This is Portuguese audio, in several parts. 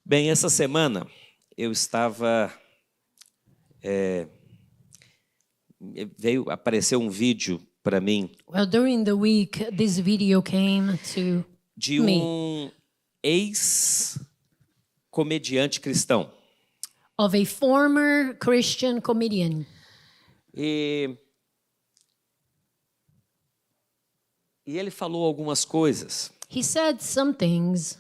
Bem, essa semana eu estava... apareceu um vídeo para mim Well, during the week, this video came to de me um ex-comediante cristão. of a former Christian comedian. E ele falou algumas coisas He said some things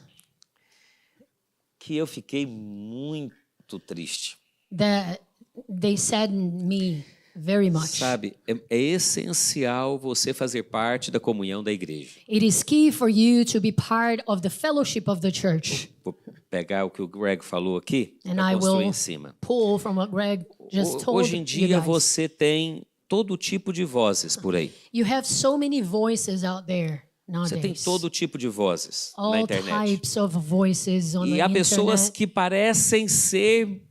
que eu fiquei muito triste. that they saddened me very much. Sabe, é essencial você fazer parte da comunhão da igreja. It is key for you to be part of the fellowship of the church. Vou pegar o que o Greg falou aqui e And I construir will em cima. pull from what Greg just told Hoje em you dia guys. você tem todo tipo de vozes por aí. You have so many voices out there Você tem nowadays. todo tipo de vozes na All internet. types of voices on E the há pessoas internet. que parecem ser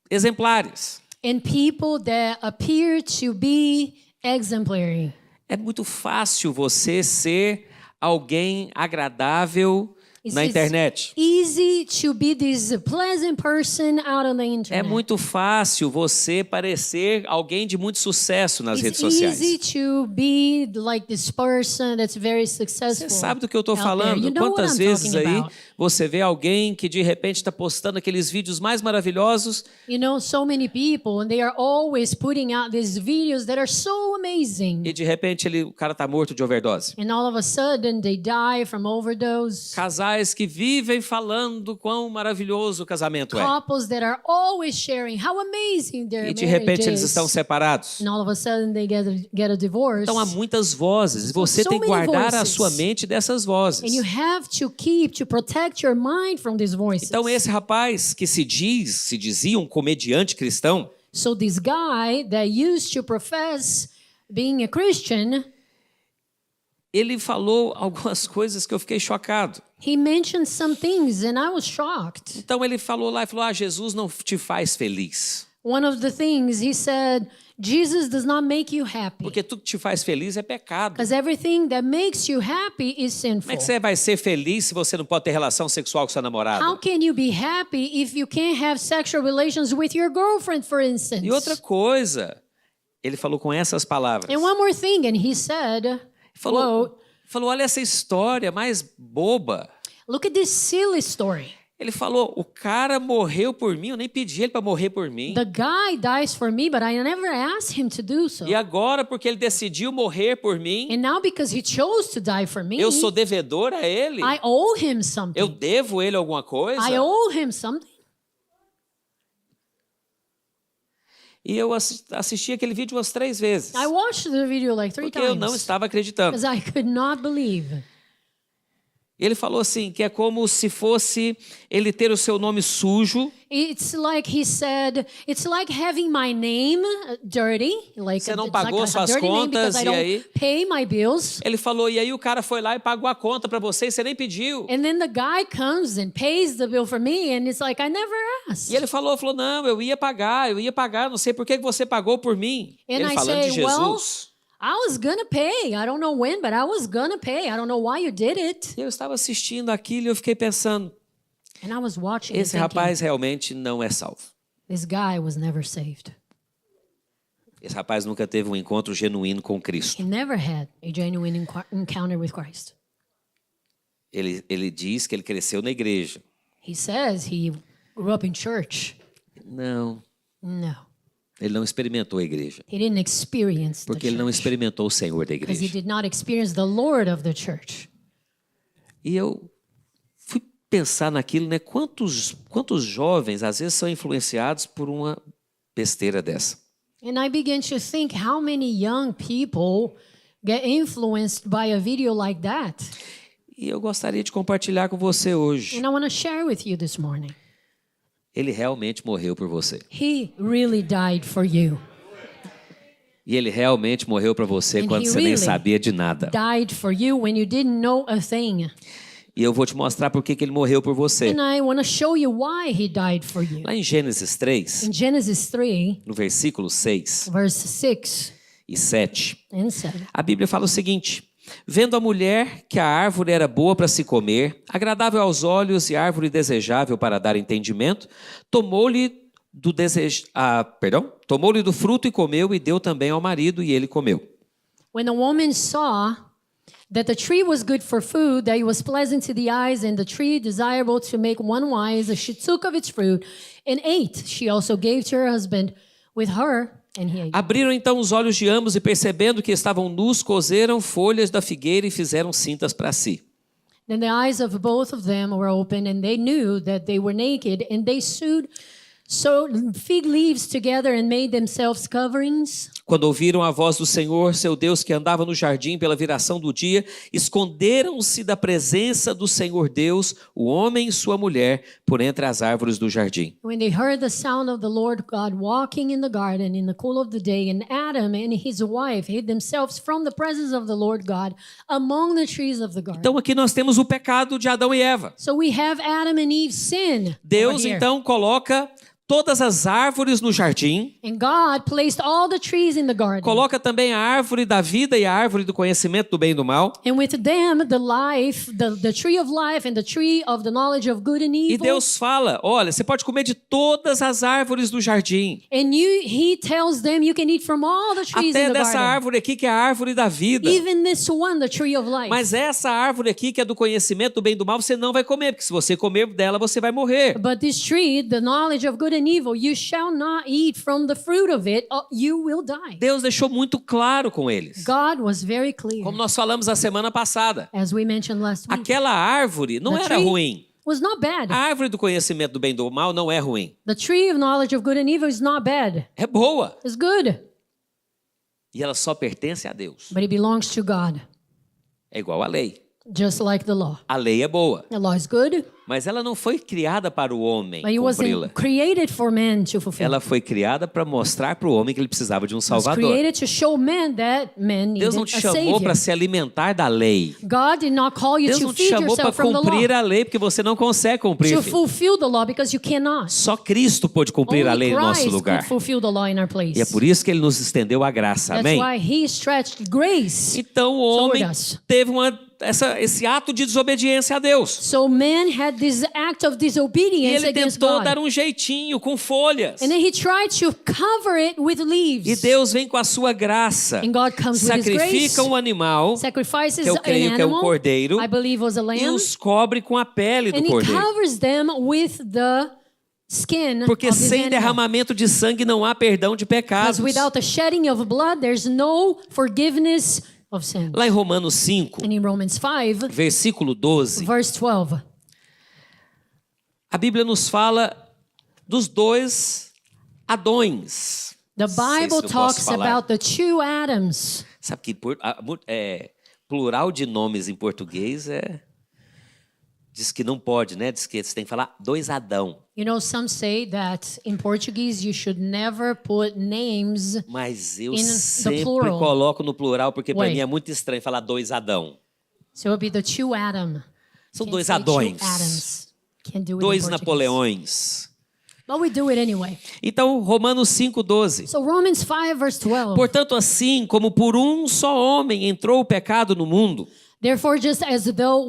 exemplares. And people that appear to be exemplary. É muito fácil você ser alguém agradável na internet. Easy to be this pleasant person out on the É internet. muito fácil você parecer alguém de muito sucesso nas redes It's sociais. easy to be like this person that's very successful. Você sabe do que eu estou out there. falando? You know Quantas what I'm vezes talking aí about. você vê alguém que de repente está postando aqueles vídeos mais maravilhosos You know, so many people, and they are always putting out these videos that are so amazing. e de repente o cara está morto de overdose? And all of a sudden, they die from overdose. Casais que vivem falando quão maravilhoso o casamento é. Couples that are always sharing how amazing their E de marriage repente eles is. estão separados. And all of a sudden, they get a divorce. Então há muitas vozes e você So tem que many guardar a voices. sua mente dessas And vozes. you have to protect your mind from these voices. Então esse rapaz que se dizia um comediante cristão, So this guy that used to profess being a Christian, ele falou algumas coisas que eu fiquei chocado. he mentioned some things and I was shocked. Então ele falou lá, Jesus não te faz feliz. One of the things he said, Jesus does not make you happy. Porque tudo que te faz feliz é pecado. Because everything that makes you happy is sinful. Como é que você vai ser feliz se você não pode ter relação sexual com seu namorado? How can you be happy if you can't have sexual relations with your girlfriend, for instance? E outra coisa, ele falou com essas palavras. And one more thing, and he said, Falou, quote, olha essa história mais boba. look at this silly story. Ele falou, o cara morreu por mim, eu nem pedi ele para morrer por mim. The guy dies for me, but I never asked him to do so. E agora, porque ele decidiu morrer por mim, And now because he chose to die for me, eu sou devedor a ele? I owe him something. Eu devo ele alguma coisa? I owe him something. E eu assisti aquele vídeo umas 3 vezes. I watched the video like 3 Porque eu não times estava acreditando. because I could not believe. E ele falou assim, que é como se fosse ele ter o seu nome sujo. It's like he said, it's like having my name dirty, like Você não it's pagou like a suas dirty name contas, because I e don't aí? pay my bills. Ele falou, e aí o cara foi lá e pagou a conta para você e você nem pediu. And then the guy comes and pays the bill for me, and it's like I never asked. E ele falou, não, eu ia pagar, não sei por que você pagou por mim. And Ele I falando de say, well, Jesus. I was gonna pay. I don't know when, but I was gonna pay. I don't know why you did it. Eu estava assistindo aquilo e eu fiquei pensando, And I was watching and esse thinking, rapaz realmente não é salvo. this guy was never saved. Esse rapaz nunca teve um encontro genuíno com Cristo. He never had a genuine encounter with Christ. Ele diz que ele cresceu na igreja. He says he grew up in church. Não, No, ele não experimentou a igreja. he didn't experience the Porque ele não church. experimentou o Senhor da Because he igreja. did not experience the Lord of the church. E eu fui pensar naquilo, né? Quantos jovens às vezes são influenciados por uma besteira dessa? And I began to think how many young people get influenced by a video like that. E eu gostaria de compartilhar com você hoje. And I want to share with you this morning. Ele realmente morreu por você. He really died for you. E ele realmente morreu para você And quando he você nem really sabia de nada. Died for you when you didn't know a thing. E eu vou te mostrar por que ele morreu por você. And I want to show you why he died for you. Lá em Gênesis 3, In Genesis 3, no versículo 6 verse 6 e 7, and 7, a Bíblia fala o seguinte: Vendo a mulher que a árvore era boa para se comer, agradável aos olhos e árvore desejável para dar entendimento, tomou-lhe do fruto e comeu, e deu também ao marido, e ele comeu. When the woman saw that the tree was good for food, that it was pleasant to the eyes, and the tree desirable to make one wise, she took of its fruit and ate. She also gave to her husband with her, and he ate. Abriram então os olhos de ambos, e percebendo que estavam nus, coseram folhas da figueira e fizeram cintas para si. Then the eyes of both of them were opened, and they knew that they were naked, and they sewed fig leaves together and made themselves coverings. Quando ouviram a voz do Senhor, seu Deus, que andava no jardim pela viração do dia, esconderam-se da presença do Senhor Deus, o homem e sua mulher, por entre as árvores do jardim. When they heard the sound of the Lord God walking in the garden in the cool of the day, and Adam and his wife hid themselves from the presence of the Lord God among the trees of the garden. Então aqui nós temos o pecado de Adão e Eva. So we have Adam and Eve's sin. Deus over here. então coloca todas as árvores no jardim, And God placed all the trees in the garden. coloca também a árvore da vida e a árvore do conhecimento do bem e do mal. And with them, the tree of life and the tree of the knowledge of good and evil. E Deus fala, olha, você pode comer de todas as árvores do jardim. And he tells them you can eat from all the trees Até in the dessa garden. árvore aqui que é a árvore da vida. Even this one, the tree of life. Mas essa árvore aqui que é do conhecimento do bem e do mal, você não vai comer, porque se você comer dela, você vai morrer. But this tree, the knowledge of good and evil, you shall not eat from the fruit of it, or you will die. Deus deixou muito claro com eles. God was very clear. Como nós falamos a semana passada. As we mentioned last week. Aquela árvore não The era tree ruim. was not bad. A árvore do conhecimento do bem e do mal não é ruim. The tree of knowledge of good and evil is not bad. É boa. It's good. E ela só pertence a Deus. But it belongs to God, É igual a lei. just like the law. A lei é boa, The law is good, mas ela não foi criada para o homem but it cumpri-la. wasn't created for man to fulfill. Ela foi criada para mostrar para o homem que ele precisava de um It was Salvador. created to show man that man Deus needed não a te chamou savior. para se alimentar da lei. God did not call you Deus to não te feed chamou para yourself from the cumprir law, a lei, porque você não consegue cumprir. to Filho. fulfill the law, because you cannot. Só Cristo pôde cumprir a lei Only em nosso Christ lugar. could fulfill the law in our place. E é por isso que ele nos estendeu a graça. That's Amém? why he stretched grace. Então o homem toward us. teve esse ato de desobediência a Deus. So man had this act of E disobedience ele against tentou God. dar um jeitinho com folhas. And then he tried to cover it with E leaves. Deus vem com a sua graça. And God comes with his grace, Sacrifica um animal sacrifices que eu creio an que é um animal, cordeiro, I believe was a e lamb, os cobre com a pele do and he cordeiro. covers them with the skin Porque of this sem animal. derramamento de sangue não há perdão de pecados. Because without the shedding of blood, there's no forgiveness of sin. Lá em Romanos 5, And in Romans 5, versículo 12, verse 12, a Bíblia nos fala dos dois Adões. the Não sei se Bible eu posso talks falar. about the two Adams. Sabe que plural de nomes em português diz que não pode, né? Diz que você tem que falar dois Adão. You know, some say that in Portuguese you should never put names. Mas eu In the sempre plural. coloco no plural, porque para Wait. mim é muito estranho falar dois Adão. So it would be the two Adam. São Can't dois say two Adões, Adams. Can't do it in dois Portuguese. Napoleões. But we do it anyway. Então, Romanos 5,12. So Romans 5 verse 12. Portanto, assim como por um só homem entrou o pecado no mundo, Therefore, just as though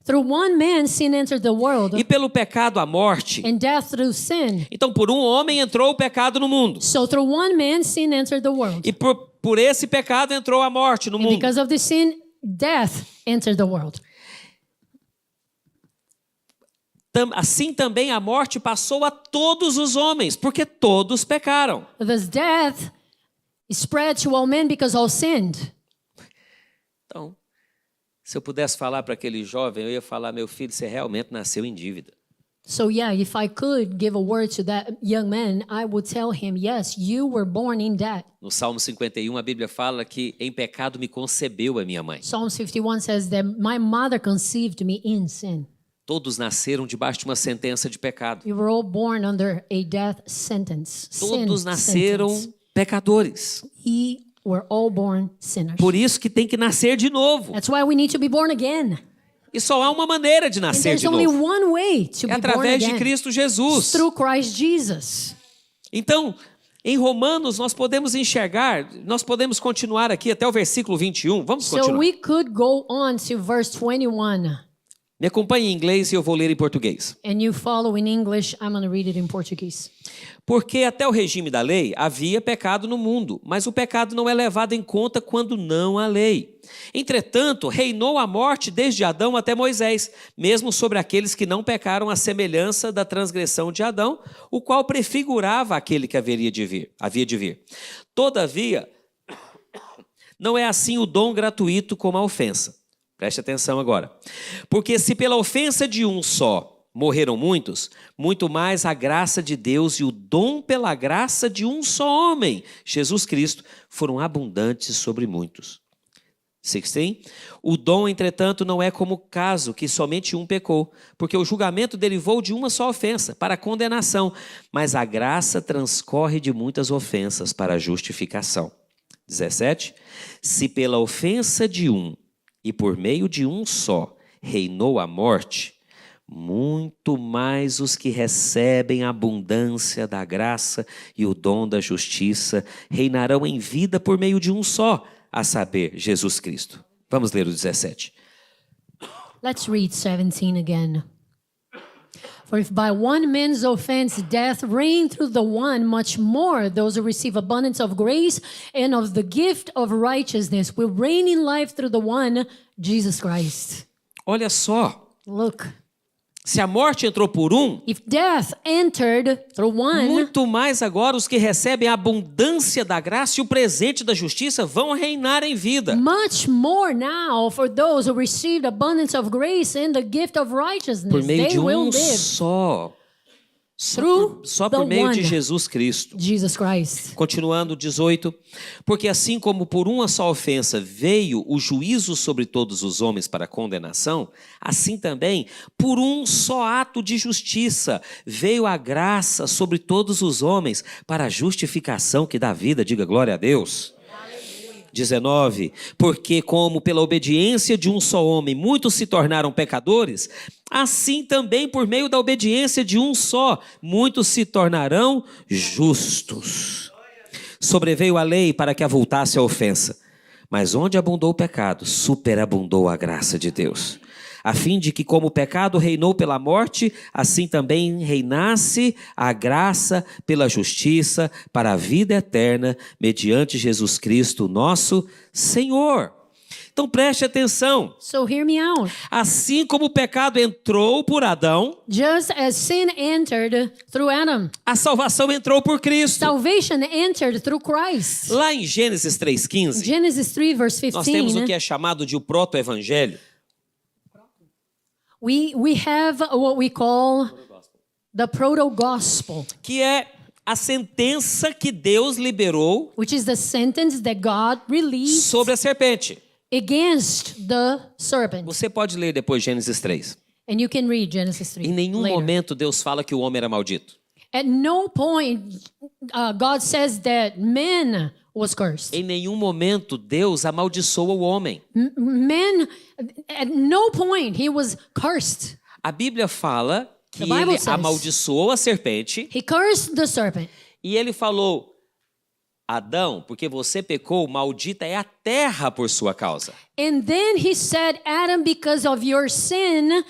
through one man sin entered the world, e pelo pecado a morte, and death through sin. então por um homem entrou o pecado no mundo. So through one man sin entered the world. E por esse pecado entrou a morte no And mundo. because of the sin, death entered the world. Assim também a morte passou a todos os homens, porque todos pecaram. Thus death spread to all men because all sinned. Então, se eu pudesse falar para aquele jovem, eu ia falar, meu filho, você realmente nasceu em dívida. So yeah, if I could give a word to that young man, I would tell him, yes, you were born in debt. No Salmo 51, a Bíblia fala que em pecado me concebeu a minha mãe. Psalm 51 says that my mother conceived me in sin. Todos nasceram debaixo de uma sentença de pecado. We were all born under a death sentence. Todos Sin nasceram sentence. pecadores. We were all born sinners. Por isso que tem que nascer de novo. That's why we need to be born again. E só há uma maneira de And nascer there's de only novo. one way to É be born através de again. Cristo It's Jesus. through Christ Jesus. Então, Em Romanos, nós podemos enxergar, nós podemos continuar aqui até o versículo 21. Vamos So continuar. we could go on to verse 21. Me acompanhe em inglês e eu vou ler em português. And you follow in English. I'm going to read it in Portuguese. Porque até o regime da lei havia pecado no mundo, mas o pecado não é levado em conta quando não há lei. Entretanto, reinou a morte desde Adão até Moisés, mesmo sobre aqueles que não pecaram à semelhança da transgressão de Adão, o qual prefigurava aquele que havia de vir. Todavia, não é assim o dom gratuito como a ofensa. Preste atenção agora. Porque se pela ofensa de um só morreram muitos, muito mais a graça de Deus e o dom pela graça de um só homem, Jesus Cristo, foram abundantes sobre muitos. 16. O dom, entretanto, não é como o caso que somente um pecou, porque o julgamento derivou de uma só ofensa, para a condenação, mas a graça transcorre de muitas ofensas para a justificação. 17. Se pela ofensa de um e por meio de um só reinou a morte, muito mais os que recebem a abundância da graça e o dom da justiça reinarão em vida por meio de um só, a saber, Jesus Cristo. Vamos ler o 17. Let's read 17 again. For if by one man's offense death reigned through the one, much more those who receive abundance of grace and of the gift of righteousness will reign in life through the one, Jesus Christ. Olha só, Look, se a morte entrou por um, if death entered through one, muito mais agora os que recebem a abundância da graça e o presente da justiça vão reinar em vida. much more now for those who received abundance of grace and the gift of righteousness. Por meio They de will um live só. through Só the por meio de one. Jesus Cristo. Jesus Christ. Continuando, 18. Porque assim como por uma só ofensa veio o juízo sobre todos os homens para condenação, assim também, por um só ato de justiça, veio a graça sobre todos os homens para a justificação que dá vida. Diga glória a Deus. 19. Porque como pela obediência de um só homem muitos se tornaram pecadores, assim também por meio da obediência de um só muitos se tornarão justos. Sobreveio a lei para que avultasse a ofensa, mas onde abundou o pecado, superabundou a graça de Deus. A fim de que, como o pecado reinou pela morte, assim também reinasse a graça pela justiça para a vida eterna, mediante Jesus Cristo, nosso Senhor. Então preste atenção. So hear me out. Assim como o pecado entrou por Adão, Just as sin entered through Adam, a salvação entrou por Cristo. salvation entered through Christ. Lá em Gênesis 3,15, Genesis 3 verse nós temos o que 15, é chamado de o proto-evangelho. we have what we call the proto-gospel, Que é a sentença que Deus liberou which is the sentence that God released sobre a serpente. against the serpent. Você pode ler depois Gênesis 3. And you can read Genesis 3 Em nenhum later. momento Deus fala que o homem era maldito. At no point God says that man was cursed. Em nenhum momento Deus amaldiçoa o homem. Man, at no point he was cursed. A Bíblia fala que The Bible ele says- amaldiçoou a serpente He cursed the serpent. e ele falou: Adão, porque você pecou, maldita é a terra por sua causa. And then he said, Adam, because of your sin,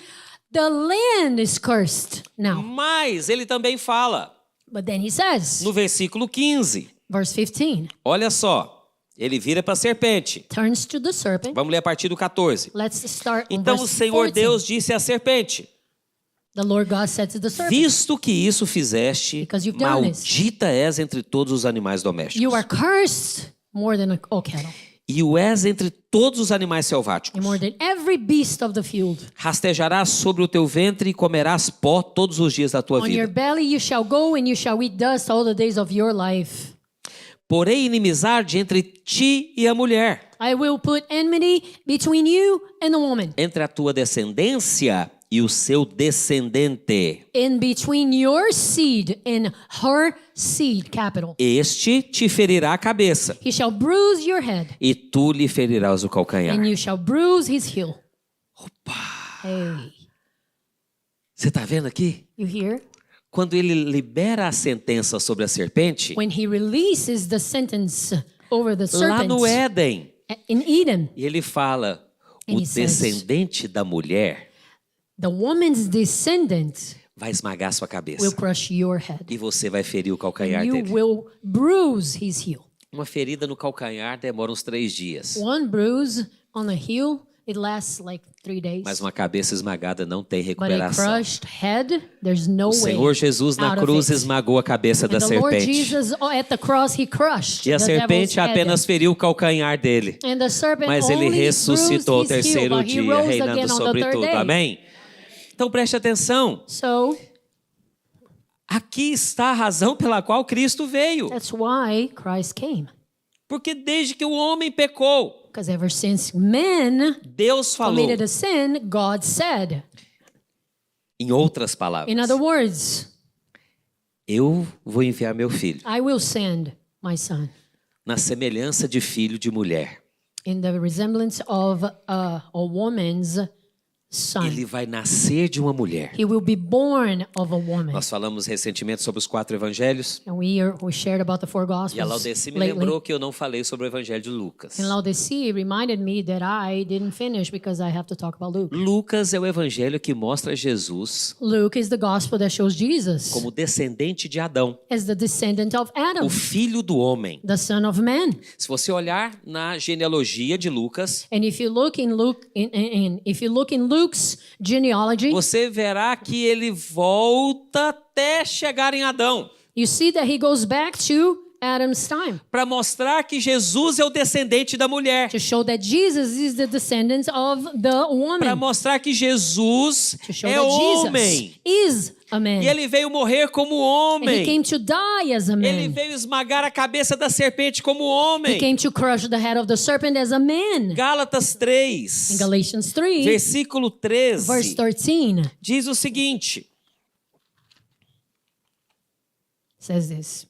the land is cursed now. Mas ele também fala, But then he says, no versículo 15, verse 15, olha só, ele vira para a serpente. turns to the serpent. Vamos ler a partir do 14. Let's start on Então o verse Senhor 14. Deus disse à serpente: The Lord God said to the serpent, visto que isso fizeste, Because you've done this. maldita és entre todos os animais domésticos. you are cursed more than all cattle, E o és entre todos os animais and selváticos. more than every beast of the field. Rastejarás sobre o teu ventre e comerás pó todos os dias da tua On your vida. belly you shall go, and you shall eat dust all the days of your life. Porém, inimizade entre ti e a mulher, I will put enmity between you and the woman, entre a tua descendência e o seu descendente. in between your seed and her seed, capital. Este te ferirá a cabeça, He shall bruise your head, e tu lhe ferirás o calcanhar. and you shall bruise his heel. Hey, Você está vendo aqui? you hear? quando ele libera a sentença sobre a serpente, when he releases the sentence over the lá no serpents Éden, in Eden, e ele fala, And o he says, descendente da mulher the woman's descendant vai esmagar sua cabeça. will crush your head. E você vai ferir o calcanhar And you dele. will bruise his heel. Uma ferida no calcanhar demora uns 3 dias. One bruise on the heel, it lasts like 3 days. Mas uma cabeça esmagada não tem But a recuperação. crushed head, there's no O way Senhor Jesus na out of cruz it. esmagou a cabeça da And the Lord serpente. Jesus at the cross, he crushed E a the devil's serpente head. apenas feriu o calcanhar dele. And the serpent Mas ele only ressuscitou ao bruised his heel, terceiro but he dia, rose reinando again on the sobre third tudo. day. Amém? Então preste atenção. So Aqui está a razão pela qual Cristo veio. that's why Christ came. Porque desde que o homem pecou, Because ever since men Deus falou. committed a sin, God said. Em outras palavras, In other words, eu vou enviar meu filho I will send my son na semelhança de filho de mulher. in the resemblance of a woman's son. Ele vai nascer de uma mulher. He will be born of a woman. Nós falamos recentemente sobre os 4 evangelhos. And we shared about the 4 E a Gospels Laudeci me lately. lembrou que eu não falei sobre o evangelho de Lucas. And Laodicea reminded me that I didn't finish because I have to talk about Luke. Lucas é o evangelho que mostra Jesus Luke is the gospel that shows Jesus como descendente de Adão, as the descendant of Adam, o filho do homem. the son of man. Se você olhar na genealogia de Lucas, And if you look in Luke's genealogy, você verá que ele volta até chegar em Adão, you see that he goes back to Adam's time para mostrar que Jesus é o descendente da mulher, to show that Jesus is the descendant of the para woman, mostrar que Jesus to show é that homem. Jesus is a man. E ele veio morrer como And he homem. came to die as a Ele man. veio esmagar a cabeça da serpente como He homem. came to crush the head of the serpent as a man. Gálatas In 3, Galatians 3, versículo verse 13, 13 diz o seguinte: says this.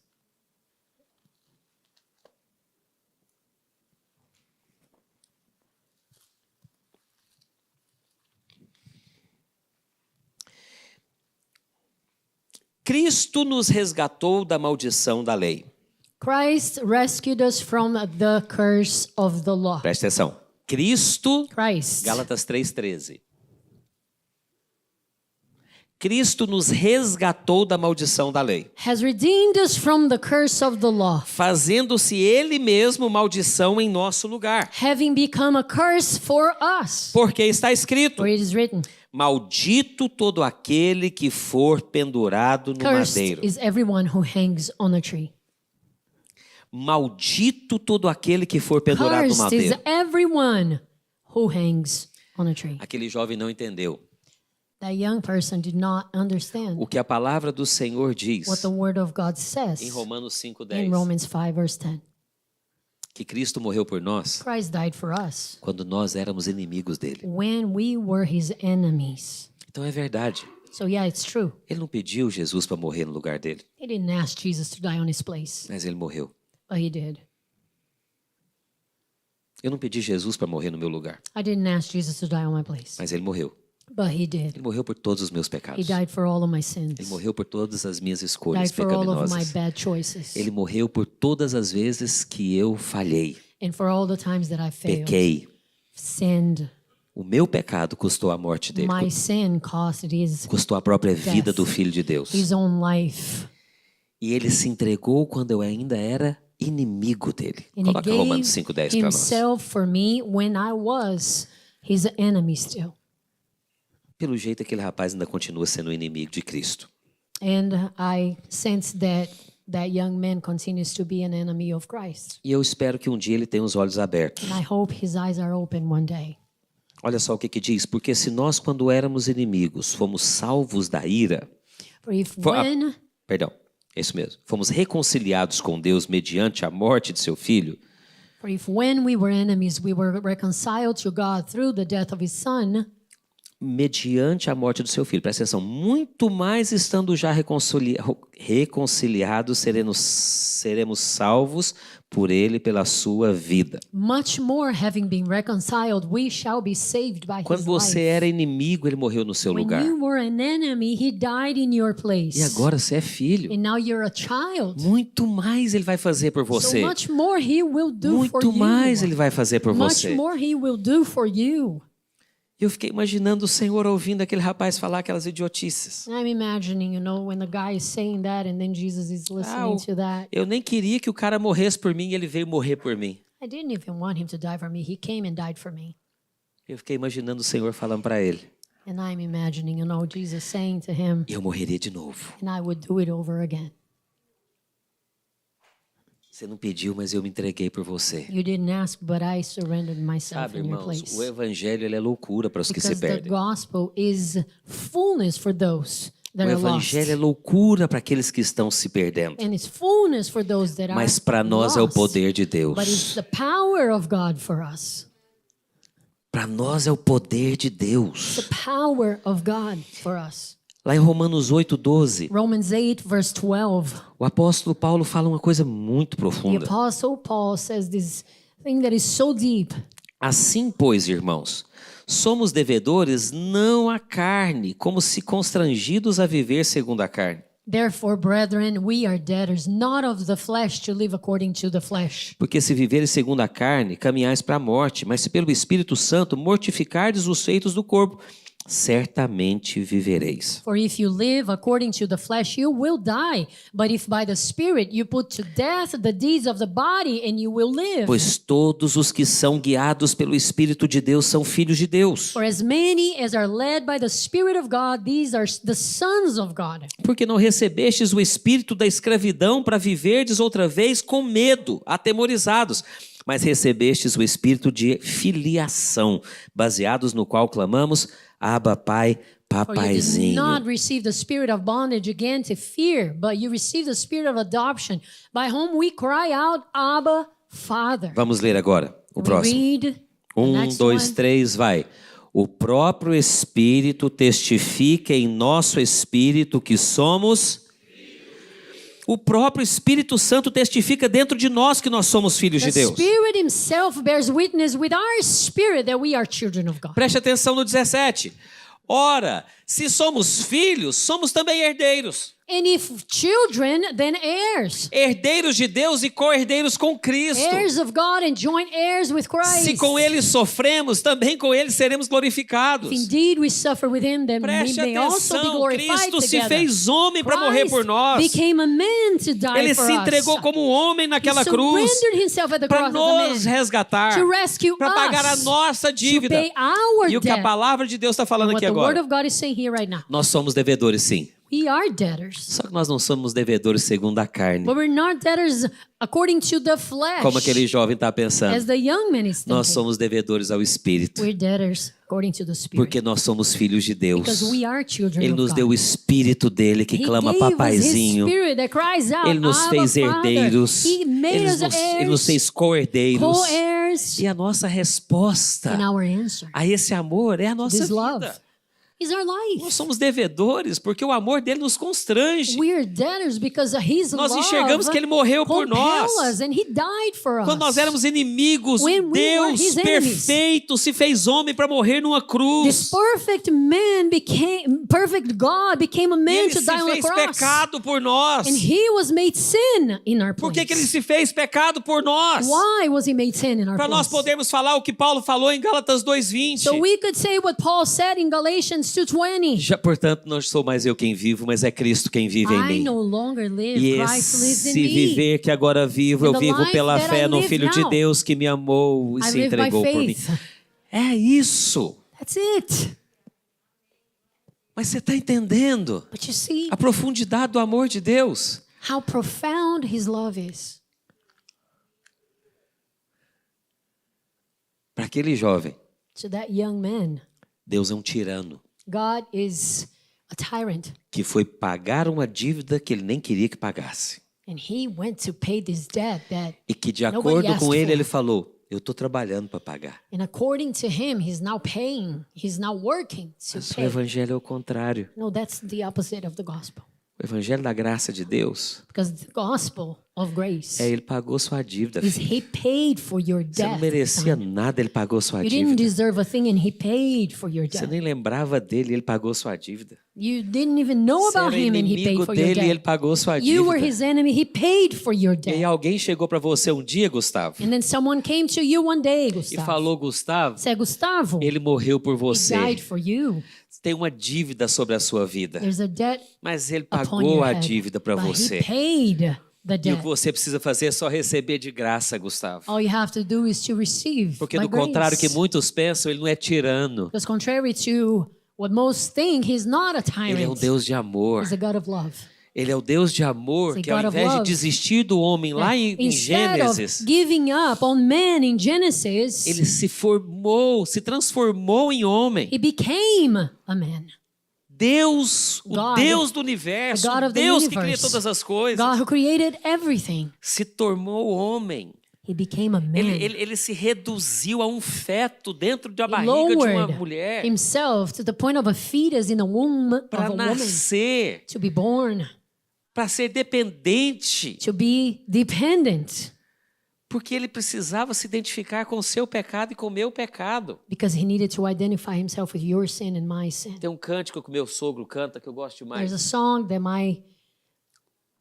Cristo nos resgatou da maldição da lei. Christ rescued us from the curse of the law. Presta atenção. Cristo, Christ. Gálatas 3,13. Cristo nos resgatou da maldição da lei, Has redeemed us from the curse of the law, fazendo-se Ele mesmo maldição em nosso lugar. having become a curse for us. Porque está escrito: For it is written, maldito todo aquele que for pendurado no cursed madeiro. is everyone who hangs on a tree. Maldito todo aquele que for pendurado no Cursed is madeiro. everyone who hangs on a tree. Aquele jovem não entendeu That young person did not understand o que a palavra do Senhor diz what the word of God em says Romanos in 5,10, Romans 5 verse 10. que Cristo morreu por nós Christ died for us quando nós éramos inimigos dele. when we were his enemies. Então é verdade. So yeah, it's true. Ele não pediu Jesus para morrer no lugar dele, He didn't ask Jesus to die on his place, mas ele morreu. but he did. Eu não pedi Jesus para morrer no meu lugar, I didn't ask Jesus to die on my place, mas ele morreu. but he did. Ele morreu por todos os meus He pecados. died for all of my Ele sins. morreu por todas as minhas escolhas Died for all of my pecaminosas. bad choices. Ele morreu por todas as vezes que eu falhei, And for all the times that I failed, pequei. sinned. O meu pecado custou a morte dele, My sin costed custou a própria vida do Filho de Deus. his own life. E ele se entregou quando eu ainda era inimigo dele. And he Coloca Romanos gave 5,10 para nós. himself for me when I was his enemy still. Pelo jeito, aquele rapaz ainda continua sendo inimigo de Cristo. And I sense that that young man continues to be an enemy of Christ. E eu espero que um dia ele tenha os olhos abertos. And I hope his eyes are open one day. Olha só o que diz. Porque se nós, quando éramos inimigos, fomos salvos da ira... For if Perdão, é isso mesmo. Fomos reconciliados com Deus mediante a morte de seu Filho. when we were enemies, we were reconciled to God through the death of his son. mediante a morte do seu filho. Presta atenção. Muito mais estando já reconciliados, seremos salvos por ele pela sua vida. Much more having been reconciled, we shall be saved by Quando his você life. era inimigo, ele morreu no seu When lugar. you were an enemy, he died in your place. E agora você é filho. And now you're a child. Muito mais ele vai fazer por So você. much more he will do for Muito you. mais ele vai fazer por Much você. more he will do for you. Eu fiquei imaginando o Senhor ouvindo aquele rapaz falar aquelas idiotices. I'm imagining, when the guy is saying that and then Jesus is listening to that. Eu nem queria que o cara morresse por mim e ele veio morrer por mim. I didn't even want him to die for me. He came and died for me. Eu fiquei imaginando o Senhor falando para ele. And I'm imagining, Jesus saying to him, Eu morreria de novo. and I would do it over again. Você não pediu, mas eu me entreguei por você. You didn't ask, but I surrendered myself Sabe, in your irmãos, place. o evangelho ele é loucura para os que se Because the perdem. gospel is fullness for those O that are lost. evangelho é loucura para aqueles que estão se perdendo. And it's fullness for those that Mas are para nós é o lost. poder de Deus. But it's the power of God for us. Para nós é o poder de Deus. The power of God for us. Lá em Romanos 8:12, Romans 8, verse 12. o apóstolo Paulo fala uma coisa muito The profunda. Apostle Paul says this thing that is so deep. Assim, pois, irmãos, somos devedores não à carne, como se constrangidos a viver segundo a carne. Therefore, brethren, we are debtors, not of the flesh, to live according to the flesh. Porque se viveres segundo a carne, caminhais para a morte, mas se pelo Espírito Santo mortificardes os feitos do corpo, certamente vivereis. For if you live according to the flesh, you will die. But if by the Spirit you put to death the deeds of the body, and you will live. Pois todos os que são guiados pelo Espírito de Deus são filhos de Deus. For as many as are led by the Spirit of God, these are the sons of God. Porque não recebestes o espírito da escravidão para viverdes outra vez com medo, atemorizados, mas recebestes o espírito de filiação, baseados no qual clamamos, Abba, Pai, For you did papaizinho. not receive the spirit of bondage again to fear, but you received the spirit of adoption, by whom we cry out, Abba, Father. Vamos ler agora o We próximo. read the 1, 2, 3, vai. O próprio Espírito testifica em nosso espírito que somos... O próprio Espírito Santo testifica dentro de nós que nós somos filhos de The Deus. Spirit Himself bears witness with our spirit that we are children of God. Preste atenção no 17. Ora, se somos filhos, somos também herdeiros. And if children, then heirs. Herdeiros de Deus e co-herdeiros com Cristo. Heirs of God and joint heirs with Christ. Se com Ele sofremos, também com Ele seremos glorificados. If indeed we suffer with Him, then we Preste may also be atenção, glorified Cristo se together. fez homem para morrer por nós. Became a man to die Ele for se us. entregou como homem naquela He cruz surrendered himself at the para cross as a nos man, resgatar, to rescue para pagar a us, nossa to dívida. pay our E o que a debt. palavra de Deus está falando What aqui the Word agora. of God is saying here right now. Nós somos devedores, sim. We are debtors. Só que nós não somos devedores segundo a carne. But we're not debtors according to the flesh. Como aquele jovem está pensando. As the young man is Nós thinking. somos devedores ao Espírito. We're debtors according to the Spirit. Porque nós somos filhos de Deus. Because we are children Ele of nos God. deu o Espírito dele que He clama gave us papaizinho. His Spirit that cries out, Ele nos Abba, fez Father. herdeiros. He made Ele us nos heirs, fez co-herdeiros. co-heirs. E a nossa resposta And our answer, a esse amor é a nossa this love, vida. is our life. Nós somos devedores porque o amor dele nos constrange. We are debtors because His Nós love enxergamos que ele morreu por nós. compel us, and He died for us. Quando nós éramos inimigos, When we were Deus his enemies. perfeito se fez homem para morrer numa This cruz. perfect God became a E man ele to se die on the fez cross. pecado por nós. And He was made sin in our Por place. que ele se fez pecado por nós? Why was He made sin in our Para nós place? podermos falar o que Paulo falou em Gálatas 2:20. So we could say what Paul said in Galatians 2:20. Já, portanto, não sou mais eu quem vivo, mas é Cristo quem vive em I mim. no longer live, E Christ lives in esse me. viver que agora vivo, eu And the vivo life pela that fé I no live Filho de now, Deus que me amou e I se live by entregou por mim. faith. É isso. That's it. Mas você está entendendo But you see a profundidade do amor de Deus? how profound His love is. Para aquele jovem, To that young man, Deus é um tirano God is a tyrant. que foi pagar uma dívida que ele nem queria que pagasse. And He went to pay this debt that E que, de Nobody acordo asked com ele, for. ele falou: Eu estou trabalhando para pagar. And according to him, he's now paying. He's now working to Mas o pay. evangelho é o contrário. No, that's the opposite of the gospel. O evangelho da graça de Deus Because the gospel of grace ele pagou sua dívida, is filho. he paid for your Você não debt. merecia son. nada, ele pagou sua You didn't dívida. deserve a thing and he paid for your Você debt. nem lembrava dele, ele pagou sua dívida. You didn't even know Você about era him and he paid inimigo for your dele e ele debt. pagou sua You were dívida. his enemy, he paid for your E aí debt. alguém chegou para você um dia, Gustavo, And then someone came to you one day, e Gustavo. falou, Gustavo, Said, Gustavo, ele morreu por he você. died for you. Tem uma dívida sobre a sua vida. There's a debt Mas ele upon pagou your a head. dívida para But você. he paid the E o que debt. você precisa fazer é só receber de graça, Gustavo. All you have to do is to receive Porque by do contrário que grace. muitos pensam, ele não é tirano. Because contrary to what most think, he's not a Ele é um tyrant. Deus de amor. He's a God of love. Ele é o Deus de amor He's a que ao God of invés de love. desistir do homem lá em Instead of Gênesis, giving up on man in Genesis, ele se formou, se transformou em homem. he became a man. Deus, o God, Deus do universo, the God o of the Deus que cria universe, todas as coisas, God who created everything. se tornou homem. He became a man. Ele se reduziu a um feto dentro da He barriga de uma lowered mulher himself to the point of a fetus in the womb of para a woman nascer, to be born, para ser dependente, to be dependent, porque ele precisava se identificar com o seu pecado e com o meu pecado. because he needed to identify himself with your sin and my sin. Tem um cântico que o meu sogro canta que eu gosto demais. There's a song that my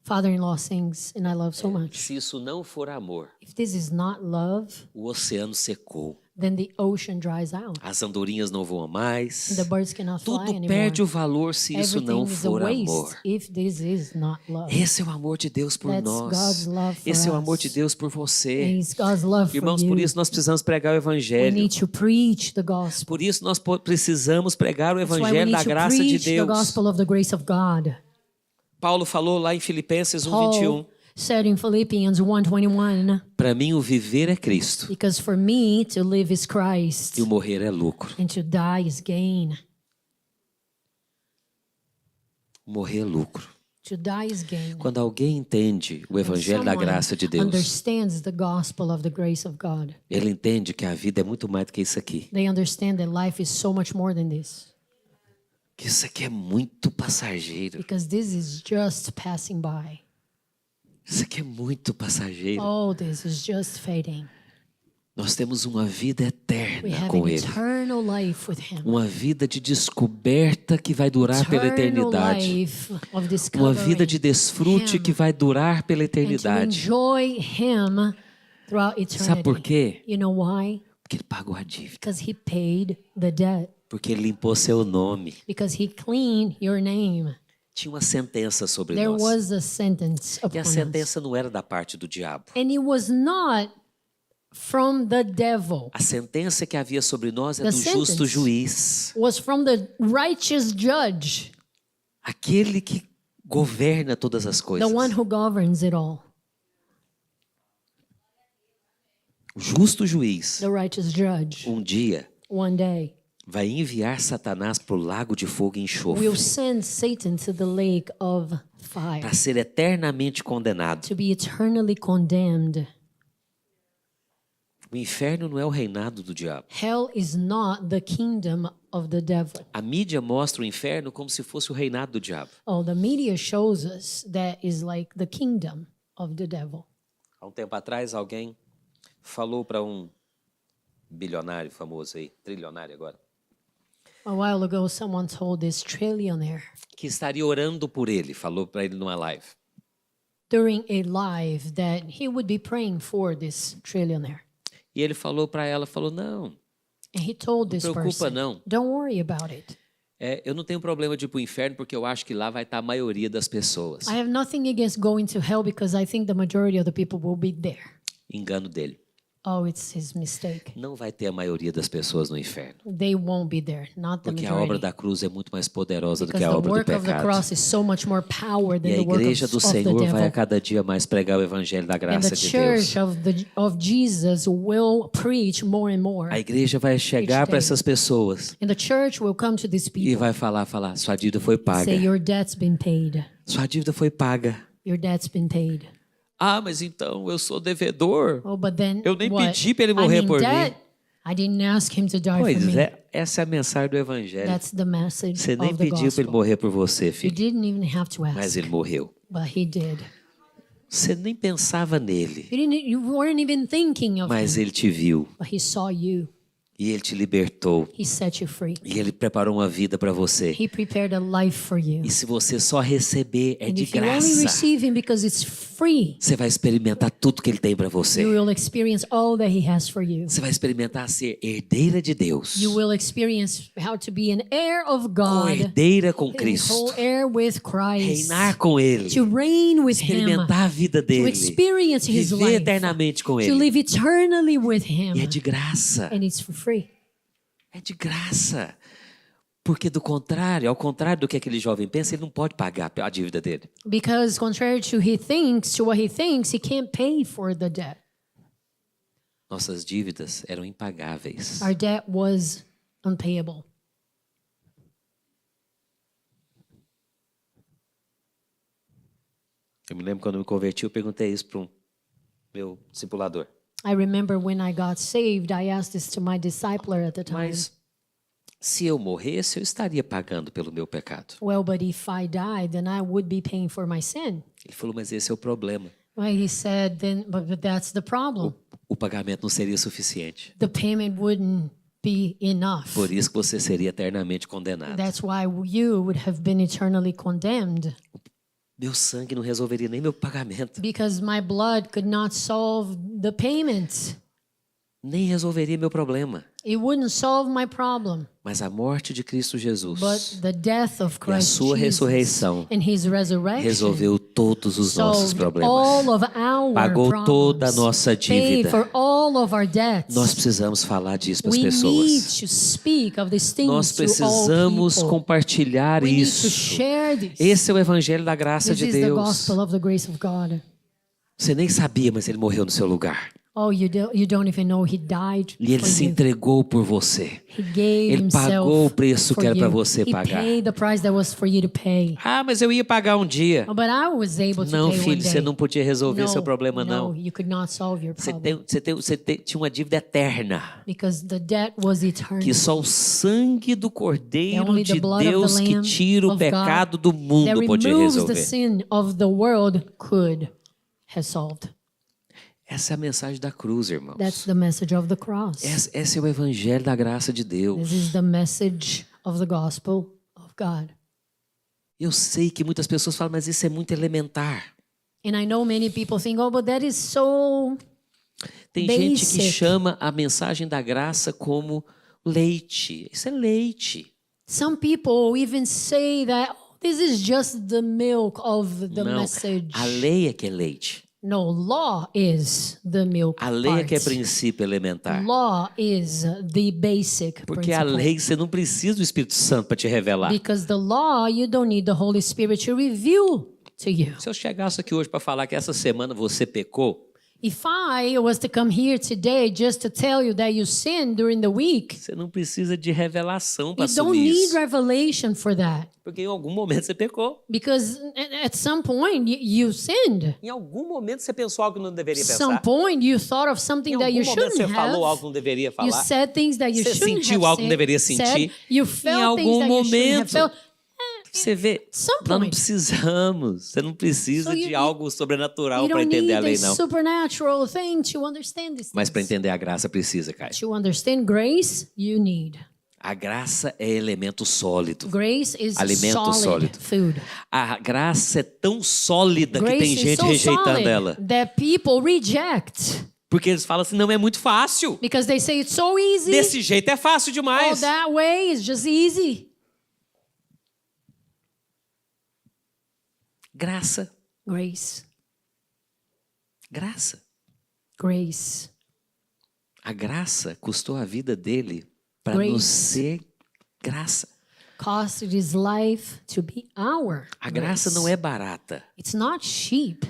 father-in-law sings and I love so much. Se isso não for amor, If this is not love, o oceano secou. then the ocean dries out. As andorinhas não voam mais. The birds cannot fly Tudo anymore. perde o valor se isso Everything não is a for waste amor. if this is not love. Esse é o amor de Deus por That's nós. God's love for Esse é o amor us. de Deus por você. It's God's love Irmãos, for por you. isso nós precisamos pregar o We evangelho. need to preach the gospel. Por isso nós precisamos pregar o That's why we evangelho need da to graça de preach the Deus. gospel of the grace of God. Paulo falou lá em Filipenses 1:21. Paul said in Philippians 1:21, Para mim o viver é Cristo because for me to live is Christ e o morrer é lucro. and to die is gain. Morrer é lucro. To die is gain. Quando alguém entende o evangelho da Someone graça de Deus, understands the gospel of the grace of God. ele entende que a vida é muito mais do que isso aqui. They understand that life is so much more than this, Que isso aqui é muito passageiro. because this is just passing by. Isso aqui é muito passageiro. Oh, this is just fading. Nós temos uma vida We eterna have com an Ele. eternal life with Him. Uma vida de descoberta que vai durar pela Eternal eternidade. life of Uma discovering vida de desfrute Him que vai durar pela and to eternidade. enjoy Him throughout eternity. Sabe por quê? You know why? Porque Ele pagou a dívida. Because He paid the debt. Porque Ele limpou seu nome. Because He cleaned your name. Tinha uma sentença sobre There nós. was a sentence E upon a us. sentença não era da parte do diabo. And it was not from the devil. A sentença que havia sobre nós é The do justo sentence. juiz. Was from the righteous judge, Aquele que governa todas as the coisas. one who governs it all. O justo juiz, The righteous judge, um dia, one day, vai enviar Satanás para o lago de fogo e enxofre will send Satan to the lake of fire para ser eternamente condenado. to be eternally condemned. O inferno não é o reinado do diabo. Hell is not the kingdom of the devil. A mídia mostra o inferno como se fosse o reinado do diabo. Oh, the media shows us that is like the kingdom of the devil. Há um tempo atrás, alguém falou para um bilionário famoso aí, trilionário agora, A while ago, someone told this trillionaire que estaria orando por ele, falou para ele numa live. during a live that he would be praying for this trillionaire. E ele falou para ela, falou, não, And he told this preocupa, person, não. don't worry about it. eu não tenho problema de ir para o inferno porque eu acho que lá vai estar a maioria das pessoas. I have nothing against going to hell because I think the majority of the people will be there. Engano dele. Oh, it's his mistake. Não vai ter a maioria das pessoas no inferno. They won't be there, not the Porque a obra majority. da cruz é muito mais poderosa do Because que a the obra do work of the pecado. cross is so much more power than E a the work igreja of do the Senhor vai a devil. cada dia mais pregar o evangelho da And graça the de Deus. church of Jesus will preach more and more. A igreja vai chegar para essas pessoas And the church will come to these e people vai falar, sua dívida foi and paga. say, your debt's been paid. Sua dívida foi paga. Your debt's been paid. Ah, mas então eu sou devedor. Oh, but then Eu nem what? pedi para ele morrer I'm in por debt. mim. I didn't ask him to die for Pois me. é, essa é a mensagem do evangelho. That's the message Você nem of the pediu para ele gospel. morrer por você, You filho, didn't even have to mas ask, ele morreu. but he did. Você nem pensava nele, You weren't even thinking of mas him, ele te viu but he saw you. e ele te libertou He set you free. e ele preparou uma vida para você. He prepared a life for you. E se você só receber, é And de if you only graça. receive him because it's free, Você vai experimentar tudo que ele tem para você. you will experience all that he has for you. Você vai experimentar ser herdeira de Deus, You will experience how to be an heir of God, co-herdeira com and Cristo, co-heir with Christ, reinar com Ele, to reign with him, experimentar a vida to dele, experience his viver life, eternamente com to Ele. live eternally with him. E é de graça, And it's for free. é de graça. Porque do contrário, ao contrário do que aquele jovem pensa, ele não pode pagar a dívida dele. Because contrary to what he thinks, he can't pay for the debt. Nossas dívidas eram impagáveis. Our debt was unpayable. Eu me lembro quando eu me converti, eu perguntei isso para um meu discipulador. I remember when I got saved, I asked this to my discipler at the time. Mas se eu morresse, eu estaria pagando pelo meu pecado. Well, but if I died, then I would be paying for my sin. Ele falou, mas esse é o problema. Well, he said, then, but that's the problem. O pagamento não seria suficiente. The payment wouldn't be enough. Por isso que você seria eternamente condenado. That's why you would have been eternally condemned. Meu sangue não resolveria nem meu pagamento. Because my blood could not solve the payment. Nem resolveria meu problema. It wouldn't solve my problem. Mas a morte de Cristo Jesus But the death of e a Christ sua Jesus ressurreição and his resurrection resolveu todos os nossos solved problemas. all of our Pagou problems, toda a nossa paid dívida. for all of our debts. Nós precisamos falar disso para as We need pessoas. to speak of these things Nós to all precisamos people. compartilhar We need to isso. share this. Esse é o evangelho da graça This de is the Deus. gospel of the grace of God. Você nem sabia, mas ele morreu no seu lugar. Oh, you don't even know he died E ele for se you. entregou por você. He gave Ele himself pagou o preço for que era you. para você He pagar. paid the price that was for you to pay. Ah, mas eu ia pagar um dia. Oh, but I was able to Não, pay filho, one day. você não podia resolver seu problema, não. No, you could not solve your Você, problem. tinha uma dívida eterna. Because the debt was eternal. Que só o sangue do Cordeiro Only the de blood of Deus the que Lamb tira o of pecado God do that mundo podia removes the resolver. sin of the world could have solved. Essa é a mensagem da cruz, irmãos. That's the message of the cross. Esse é o evangelho da graça de Deus. This is the message of the gospel of God. Eu sei que muitas pessoas falam, mas isso é muito elementar. And I know many people think, oh, but that is so Tem gente que basic. chama a mensagem da graça como leite. Isso é leite. Some people even say that oh, this is just the milk of the Não, message. a lei é que é leite. No, law is the milk A lei é que é part. princípio elementar. Law is the basic Porque a principle. lei você não precisa do Espírito Santo para te revelar. Because the law, you don't need the Holy Spirit to reveal to you. Se eu chegasse aqui hoje para falar que essa semana você pecou, If I was to come here today just to tell you that you sinned during the week, você não precisa de revelação para you don't assumir need isso. revelation for that. Porque em algum momento você pecou. Because at some point you sinned. Em algum momento você pensou algo que não deveria Some pensar. point you thought of something Em that you algum momento shouldn't você falou algo que have. não deveria You falar. said things that you Você shouldn't sentiu have algo que não said. deveria sentir. You Em felt things algum that you shouldn't have momento. felt. Você vê, Some nós não point. precisamos. Você não precisa So you- de algo sobrenatural You para don't entender need a lei, a não. supernatural thing to understand this. Mas para entender a graça precisa, Caio. To understand grace, you need. A graça é elemento sólido. Grace is Alimento solid sólido. food. A graça é tão sólida que Grace tem is gente so rejeitando solid ela. that people reject Porque eles falam assim, não é muito fácil. because they say it's so easy. Desse jeito é fácil Oh, demais. that way is just easy. Graça, Grace, graça. grace. A graça custou a vida dele para Grace. nos ser graça. Costed his life to be our A graça grace. não é barata. It's not cheap.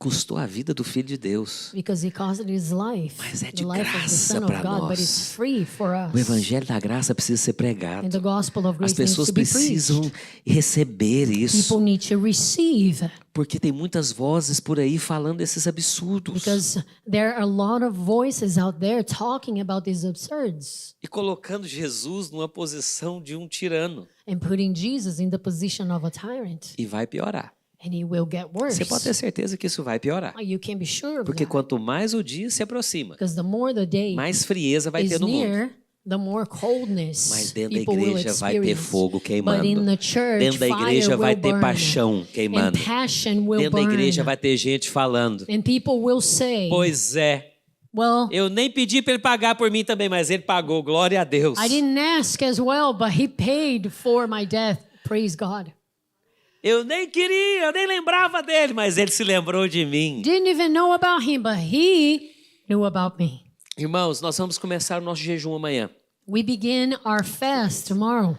Custou a vida do Filho de Deus. Because it cost his life. Mas é de The life of the graça Son of pra God, but nós. it's free for us. O Evangelho da Graça precisa ser pregado. And the gospel of As grace needs pessoas to be preached. precisam receber isso. People need to receive, Porque tem muitas vozes por aí falando esses absurdos. because there are a lot of voices out there talking about these absurds E colocando Jesus numa posição de um tirano. and putting Jesus in the position of a tyrant. E vai piorar. And it will get worse. Você pode ter certeza que isso vai piorar. You can be sure of Porque that. quanto mais o dia se aproxima, Because the more the day mais frieza vai is ter no mundo. near, the more coldness Mas dentro da people will igreja vai ter experience. fogo queimando. But in the church, Dentro da igreja fire vai will ter burn. paixão queimando. And passion will Dentro da burn. igreja vai ter gente falando. And people will say, Pois é, well, eu nem pedi para ele pagar por mim também, mas ele pagou, glória a Deus. I didn't ask as well, but he paid for my death. Praise God. Eu nem queria, eu nem lembrava dele, mas ele se lembrou de mim. Didn't even know about him, but he knew about me. Irmãos, nós vamos começar o nosso jejum amanhã. We begin our fast tomorrow.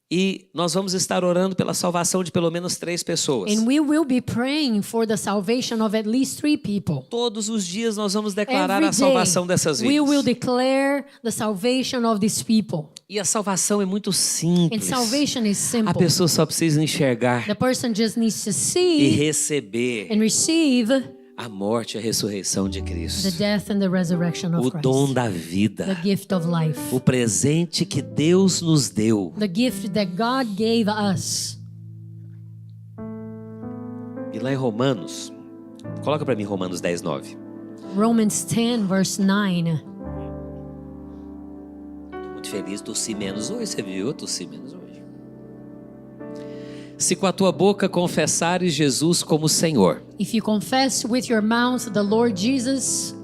E nós vamos estar orando pela salvação de pelo menos 3 pessoas. And we will be praying for the salvation of at least 3 people. Todos os dias nós vamos declarar Every a salvação dessas day, we will vidas. declare the salvation of these people. E a salvação é muito And simples. salvation is A simple. pessoa só precisa enxergar The person just needs to e see receber and receive a morte e a ressurreição de the Cristo. death and the resurrection O of dom Christ. da The vida. gift of life. O presente que Deus nos deu. The gift that God gave us. E lá em Romanos, coloca para mim Romanos 10, 9. Romans 10, verse 9. Muito feliz, tossi menos hoje, você viu? Eu tossi menos hoje. Se com a tua boca confessares Jesus como Senhor, If you confess with your mouth the Lord Jesus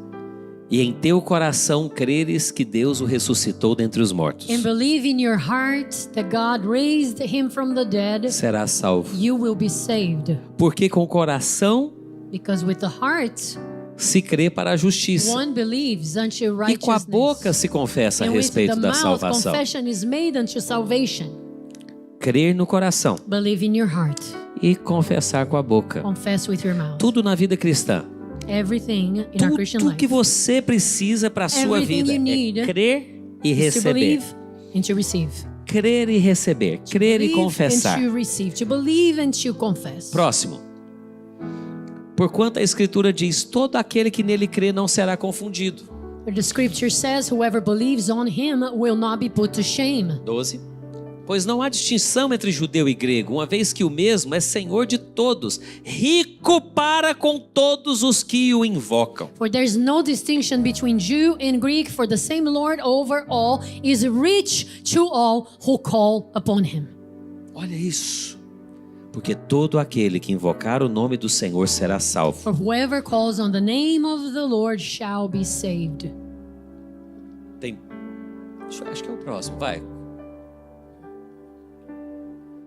e em teu coração creres que Deus o ressuscitou dentre os mortos, and believe in your heart that God raised him from the dead, serás salvo. you will be saved. Porque com o coração Because with the heart, se crê para a justiça, one believes unto e com a righteousness. boca se confessa a And with respeito the da mouth, salvação. confession is made unto salvation. Crer no coração Believe in your heart. e confessar com a boca. Confess with your mouth. Tudo na vida cristã. Everything in our Christian Tudo life que você precisa para a sua Everything vida you need é crer e is to receber. believe and to receive. Crer e receber. Crer e Believe confessar. and to receive. To believe and to confess. Próximo. Porquanto a Escritura diz: todo aquele que nele crê não será confundido. The scripture says, whoever believes on him will not be put to shame. 12. Pois não há distinção entre judeu e grego, uma vez que o mesmo é Senhor de todos, rico para com todos os que o invocam. For there is no distinction between Jew and Greek, for the same Lord over all is rich to all who call upon him. Olha isso. Porque todo aquele que invocar o nome do Senhor será salvo. For whoever calls on the name of the Lord shall be saved. Acho que é o próximo, vai.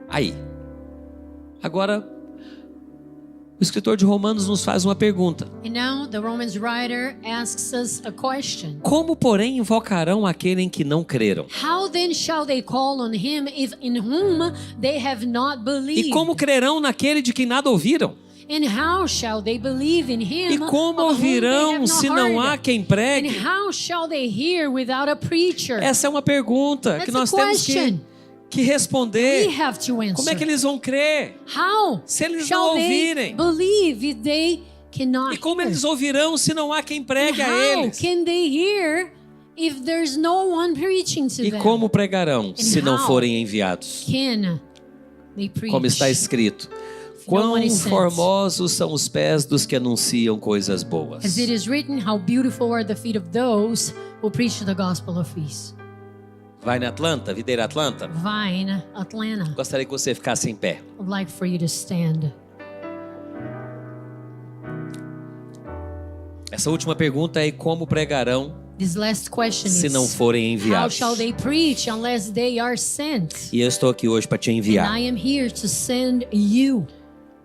Aí. Agora, o escritor de Romanos nos faz uma pergunta. And now the Romans writer asks us a question. Como, porém, invocarão aquele em que não creram? How then shall they call on him if in whom they have not believed? E como crerão naquele de quem nada ouviram? And how shall they believe in him E como of whom they have ouvirão not se não há heard? quem And pregue? how shall they hear without a preacher? Essa é uma pergunta That's que a nós temos question. que responder. We have to answer. Como é que eles vão crer? How Se eles shall não they ouvirem? believe if they cannot E como hear? eles ouvirão se não há quem pregue a How eles? can they hear if there's no one preaching to E them? como pregarão se não how forem enviados? Can they preach? Como está escrito: No quão one is sent. formosos são os pés dos que anunciam coisas boas. As it is written, how beautiful are the feet of those who preach the gospel of peace. Vai na Atlanta, Videira Atlanta? Vine, Atlanta. Gostaria que você ficasse em pé. I'd like for you to stand. Essa última pergunta é: como pregarão This last question se não is, forem how enviados? shall they preach unless they are sent? E eu estou aqui hoje para te And enviar. I am here to send you.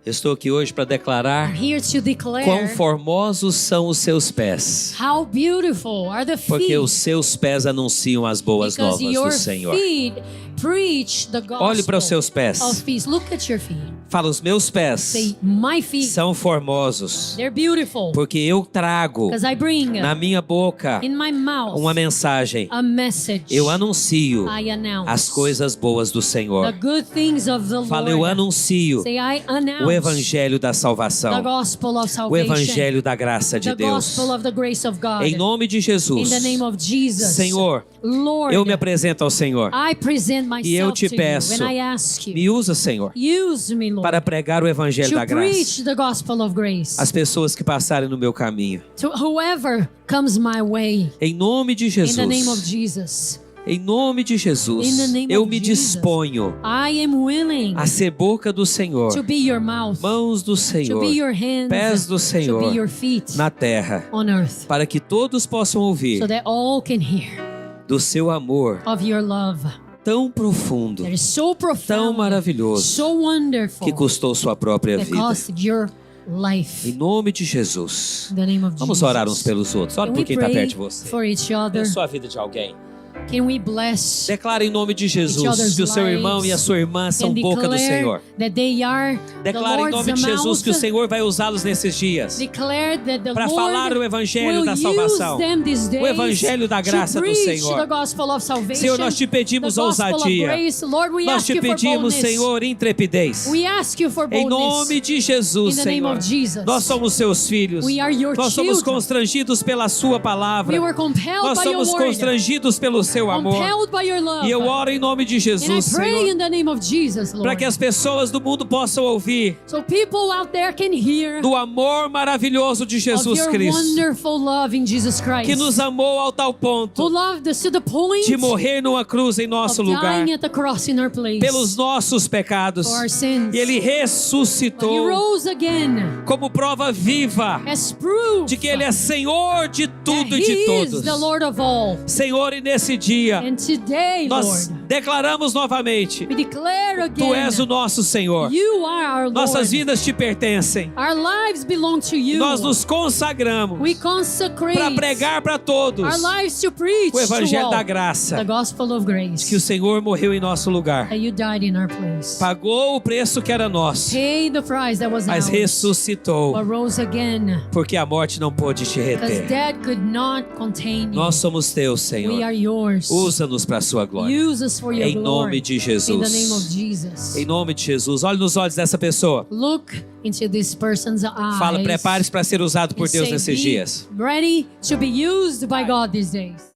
Eu estou aqui hoje para I'm declarar here to declare quão formosos são os seus pés, how beautiful are the porque feet, os seus pés anunciam as boas because novas your do Senhor. feet preach the gospel Olhe para os seus pés. of peace. Look at your feet. Fala, os meus pés Say, my feet, são formosos, they're beautiful. porque eu trago Because I bring na minha boca in my mouth uma mensagem. a message. Eu anuncio I announce as coisas boas do the Senhor. good things of the Fala, eu Lord. anuncio Say, I announce o evangelho da the salvação, gospel of o salvation. evangelho da graça de The Deus. gospel of the grace of God. Em nome de Jesus, In the name of Jesus. Senhor, Lord, eu me apresento ao Senhor. I present myself E eu te to peço, you, and I ask you, me usa, Senhor, use me, Lord, para pregar o evangelho da to graça. preach the gospel of grace As pessoas que passarem no meu caminho. to whoever comes my way. Em nome de In the name of Jesus. Jesus. Em nome de In the Jesus, name eu of me Jesus. disponho I am willing a ser boca do Senhor, to be your mouth, mãos do to Senhor, be your hands, pés do to Senhor be your feet na terra, on earth, para que todos possam ouvir so that all can hear do seu amor of your love. tão profundo, That is so tão profound, maravilhoso, so wonderful, que custou sua própria that vida. cost your life. Em nome de Jesus. In the name of Vamos Jesus. orar uns pelos outros. Ora Can por we quem está pray perto de você. for each other? Abençoa a vida de alguém. Can we bless Declara em nome de Jesus other's que o seu irmão lives e a sua irmã são and boca do declare Senhor. that they are the Declara em Lord's nome de Jesus mouth. que o Senhor vai usá-los nesses dias Declare that the para falar o Lord evangelho will da use salvação, them these days o evangelho da graça to do preach Senhor. the gospel of salvation, Senhor, nós te pedimos the gospel of ousadia. grace. Lord, we Nós ask te you for pedimos, boldness. Senhor, intrepidez. We ask you for Em boldness. nome de Jesus, In the name Senhor. of Jesus. Nós somos seus filhos. We are your Nós somos children. constrangidos pela sua palavra. We were compelled Nós by your somos word, constrangidos pelo seu amor. compelled by your love. E eu oro em nome de And I Jesus, pray Senhor, in the name of Jesus, para Lord, que as pessoas do mundo possam ouvir so people out there can hear do amor maravilhoso de of Jesus your Cristo, wonderful love in Jesus Christ, que nos amou ao tal who ponto loved us to the point de morrer numa cruz em of nosso lugar, dying at the cross in our place pelos nossos pecados. for our sins. E Ele But he ressuscitou rose again como prova viva as proof de que Ele é Senhor de that tudo e he de is todos. the Lord of all. Senhor, e nesse dia, And today, nós Lord, declaramos novamente: we declare again, Tu és o nosso Senhor. you are our Lord. Nossas vidas te pertencem. Our lives belong to you. Nós nos consagramos We consecrate para pregar para todos our lives to preach o Evangelho to all da graça, the gospel of grace. que o Senhor morreu em nosso lugar. That you died in our place. Pagou o preço que era nosso, Pay the price that was mas ours. ressuscitou, But rose again. porque a morte não pôde te Because reter. death could not contain you. Nós somos teus, We Senhor. are yours. Usa-nos para a sua glória. Use us for your Em glory. nome de In the name of Jesus. Jesus. Em nome de Jesus. Olhe nos olhos dessa pessoa. Look into this person's eyes. Fala, prepare-se para ser usado por and Deus say, nesses "Be dias. ready to be used by God these days.